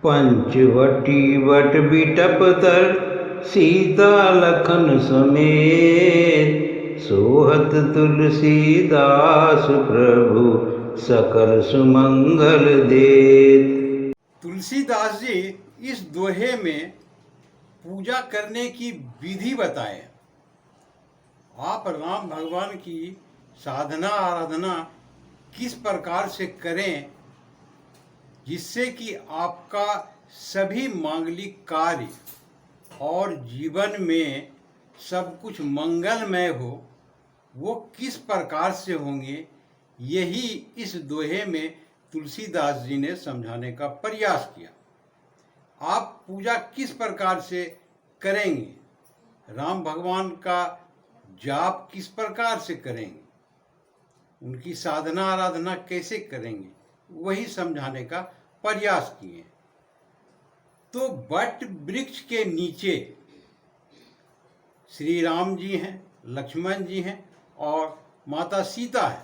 Panchavati what बिटप तर सीता लखन समेत सोहत तुलसीदास प्रभु सकल सुमंगल देत। तुलसीदास जी इस दोहे में पूजा करने की विधि बताए। आप राम भगवान की साधना आराधना किस प्रकार से करें जिससे कि आपका सभी मांगलिक कार्य और जीवन में सब कुछ मंगलमय हो, वो किस प्रकार से होंगे, यही इस दोहे में तुलसीदास जी ने समझाने का प्रयास किया। आप पूजा किस प्रकार से करेंगे, राम भगवान का जाप किस प्रकार से करेंगे, उनकी साधना आराधना कैसे करेंगे, वही समझाने का प्रयास किए। तो वट वृक्ष के नीचे श्री राम जी हैं, लक्ष्मण जी हैं और माता सीता है।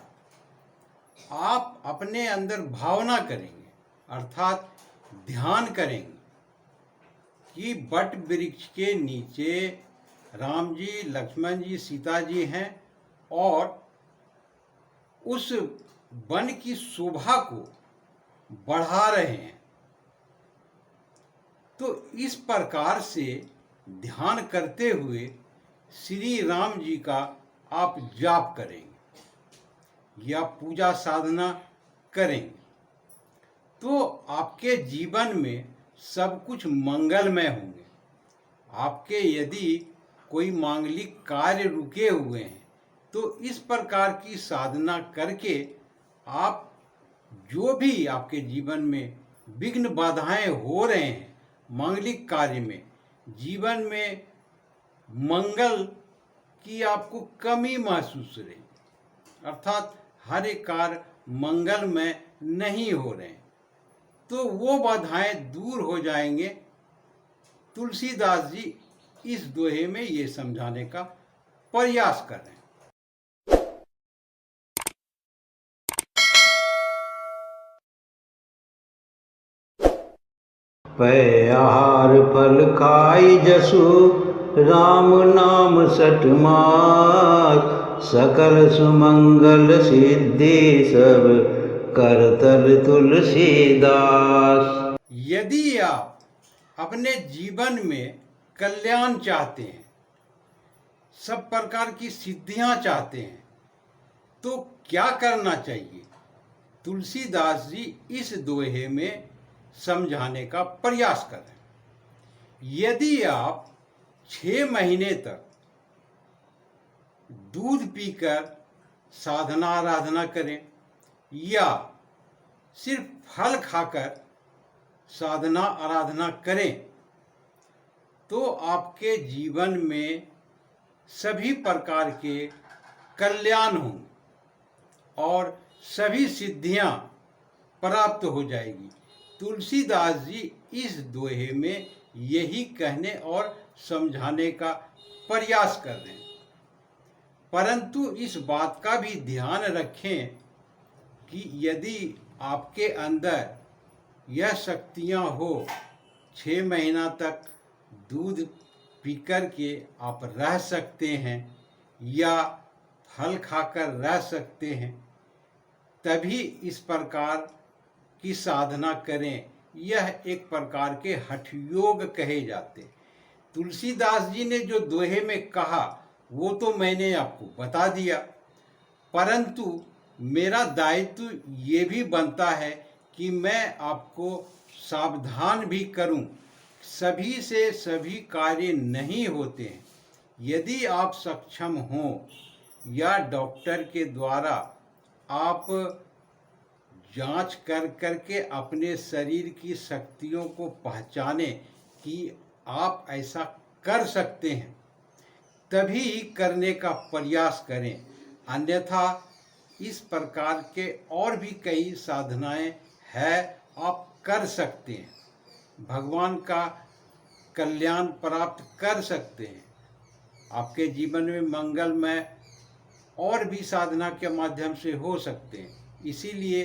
आप अपने अंदर भावना करेंगे, अर्थात ध्यान करेंगे कि वट वृक्ष के नीचे राम जी, लक्ष्मण जी, सीता जी हैं और उस वन की शोभा को बढ़ा रहे हैं। तो इस प्रकार से ध्यान करते हुए श्री राम जी का आप जाप करेंगे या पूजा साधना करेंगे तो आपके जीवन में सब कुछ मंगलमय होंगे। आपके यदि कोई मांगलिक कार्य रुके हुए हैं तो इस प्रकार की साधना करके आप जो भी आपके जीवन में विघ्न बाधाएं हो रहे हैं मांगलिक कार्य में, जीवन में मंगल की आपको कमी महसूस रहे, अर्थात हर एक कार्य मंगलमय नहीं हो रहे हैं, तो वो बाधाएं दूर हो जाएंगे। तुलसीदास जी इस दोहे में ये समझाने का प्रयास कर रहे हैं। पै आहार फल खाई जसु राम नाम सठ मात सकल सुमंगल सिद्धि सब करतल तुलसीदास। यदि आप अपने जीवन में कल्याण चाहते हैं, सब प्रकार की सिद्धियां चाहते हैं, तो क्या करना चाहिए, तुलसीदास जी इस दोहे में समझाने का प्रयास कर रहे हैं। यदि आप 6 महीने तक दूध पीकर साधना आराधना करें या सिर्फ फल खाकर साधना आराधना करें तो आपके जीवन में सभी प्रकार के कल्याण होंगे और सभी सिद्धियां प्राप्त हो जाएगी। तुलसीदास जी इस दोहे में यही कहने और समझाने का प्रयास कर रहे हैं। परंतु इस बात का भी ध्यान रखें कि यदि आपके अंदर यह शक्तियां हो, 6 महीना तक दूध पीकर के आप रह सकते हैं या फल खाकर रह सकते हैं, तभी इस प्रकार की साधना करें। यह एक प्रकार के हठ योग कहे जाते। तुलसीदास जी ने जो दोहे में कहा वो तो मैंने आपको बता दिया, परंतु मेरा दायित्व ये भी बनता है कि मैं आपको सावधान भी करूं। सभी से सभी कार्य नहीं होते हैं। यदि आप सक्षम हों या डॉक्टर के द्वारा आप जांच कर करके अपने शरीर की शक्तियों को पहचाने कि आप ऐसा कर सकते हैं, तभी करने का प्रयास करें। अन्यथा इस प्रकार के और भी कई साधनाएं हैं, आप कर सकते हैं, भगवान का कल्याण प्राप्त कर सकते हैं। आपके जीवन में मंगलमय और भी साधना के माध्यम से हो सकते हैं। इसीलिए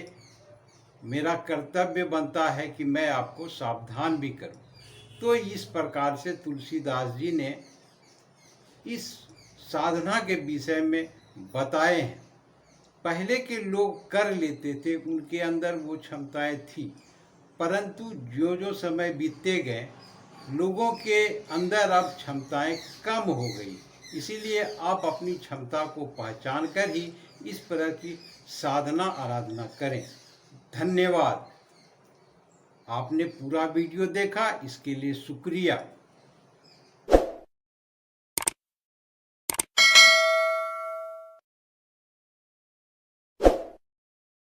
मेरा कर्तव्य बनता है कि मैं आपको सावधान भी करूं। तो इस प्रकार से तुलसीदास जी ने इस साधना के विषय में बताए हैं। पहले के लोग कर लेते थे, उनके अंदर वो क्षमताएं थी, परंतु जो जो समय बीतते गए लोगों के अंदर अब क्षमताएं कम हो गई। इसीलिए आप अपनी क्षमता को पहचान कर ही इस प्रकार की साधना आराधना करें। धन्यवाद। आपने पूरा वीडियो देखा, इसके लिए शुक्रिया।